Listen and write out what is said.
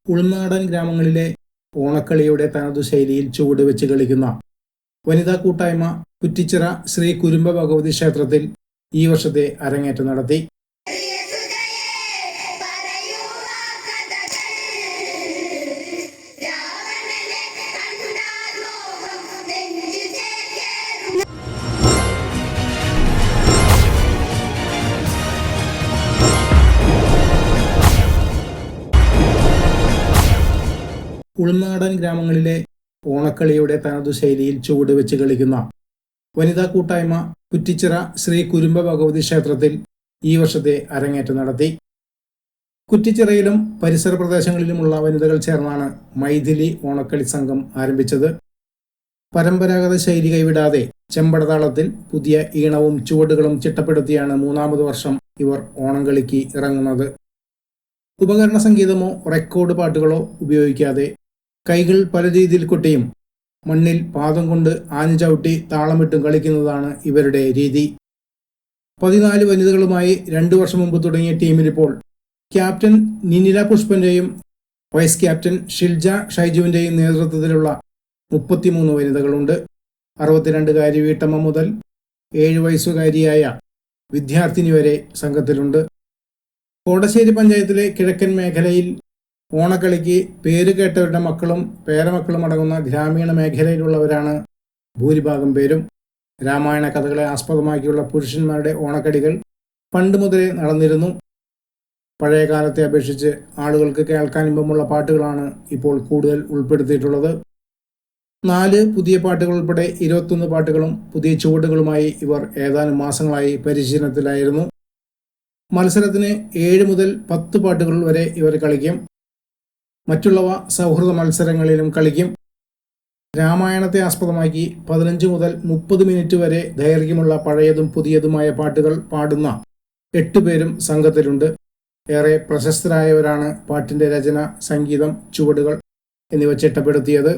ഉൾനാടൻ ഗ്രാമങ്ങളിലെ ഓണക്കളിയുടെ തനതു ശൈലിയിൽ ചുവടുവെച്ച് കളിക്കുന്ന വനിതാ കൂട്ടായ്മ കുറ്റിച്ചിറ ശ്രീ കുരുംബ ഭഗവതി ക്ഷേത്രത്തിൽ ഈ വർഷത്തെ അരങ്ങേറ്റം നടത്തി. ഉൾനാടൻ ഗ്രാമങ്ങളിലെ ഓണക്കളിയുടെ തനതു ശൈലിയിൽ ചുവടുവെച്ച് കളിക്കുന്ന വനിതാ കൂട്ടായ്മ കുറ്റിച്ചിറ ശ്രീ കുരുംബ ഭഗവതി ക്ഷേത്രത്തിൽ ഈ വർഷത്തെ അരങ്ങേറ്റം നടത്തി. കുറ്റിച്ചിറയിലും പരിസര പ്രദേശങ്ങളിലുമുള്ള വനിതകൾ ചേർന്നാണ് മൈഥിലി ഓണക്കളി സംഘം ആരംഭിച്ചത്. പരമ്പരാഗത ശൈലി കൈവിടാതെ ചെമ്പടതാളത്തിൽ പുതിയ ഈണവും ചുവടുകളും ചിട്ടപ്പെടുത്തിയാണ് 3ാമത് വർഷം ഇവർ ഓണം കളിക്ക് ഇറങ്ങുന്നത്. ഉപകരണ സംഗീതമോ റെക്കോർഡ് പാട്ടുകളോ ഉപയോഗിക്കാതെ കൈകൾ പല രീതിയിൽ കൊട്ടിയും മണ്ണിൽ പാദം കൊണ്ട് ആഞ്ഞു ചവിട്ടി താളമിട്ടും കളിക്കുന്നതാണ് ഇവരുടെ രീതി. 14 വനിതകളുമായി 2 വർഷം മുമ്പ് തുടങ്ങിയ ടീമിലിപ്പോൾ ക്യാപ്റ്റൻ നിനില പുഷ്പന്റെയും വൈസ് ക്യാപ്റ്റൻ ഷിൽജ ഷൈജുവിന്റെയും നേതൃത്വത്തിലുള്ള 33 വനിതകളുണ്ട്. 62കാരി വീട്ടമ്മ മുതൽ 7 വയസ്സുകാരിയായ വിദ്യാർത്ഥിനി വരെ സംഘത്തിലുണ്ട്. കോടശ്ശേരി പഞ്ചായത്തിലെ കിഴക്കൻ മേഖലയിൽ ഓണക്കളിക്ക് പേര് കേട്ടവരുടെ മക്കളും പേരമക്കളും അടങ്ങുന്ന ഗ്രാമീണ മേഖലയിലുള്ളവരാണ് ഭൂരിഭാഗം പേരും. രാമായണ കഥകളെ ആസ്പദമാക്കിയുള്ള പുരുഷന്മാരുടെ ഓണക്കളികൾ പണ്ട് മുതലേ നടന്നിരുന്നു. പഴയ കാലത്തെ അപേക്ഷിച്ച് ആളുകൾക്ക് കേൾക്കാൻ ഇമ്പമുള്ള പാട്ടുകളാണ് ഇപ്പോൾ കൂടുതൽ ഉൾപ്പെടുത്തിയിട്ടുള്ളത്. 4 പുതിയ പാട്ടുകൾ ഉൾപ്പെടെ 21 പാട്ടുകളും പുതിയ ചുവടുകളുമായി ഇവർ ഏതാനും മാസങ്ങളായി പരിശീലനത്തിലായിരുന്നു. മത്സരത്തിന് 7 മുതൽ 10 പാട്ടുകൾ വരെ ഇവർ കളിക്കും. മറ്റുള്ളവ സൗഹൃദ മത്സരങ്ങളിലും കളിക്കും. രാമായണത്തെ ആസ്പദമാക്കി 15 മുതൽ 30 മിനിറ്റ് വരെ ദൈർഘ്യമുള്ള പഴയതും പുതിയതുമായ പാട്ടുകൾ പാടുന്ന 8 പേരും സംഘത്തിലുണ്ട്. ഏറെ പ്രശസ്തരായവരാണ് പാട്ടിന്റെ രചന, സംഗീതം, ചുവടുകൾ എന്നിവ ചിട്ടപ്പെടുത്തിയത്.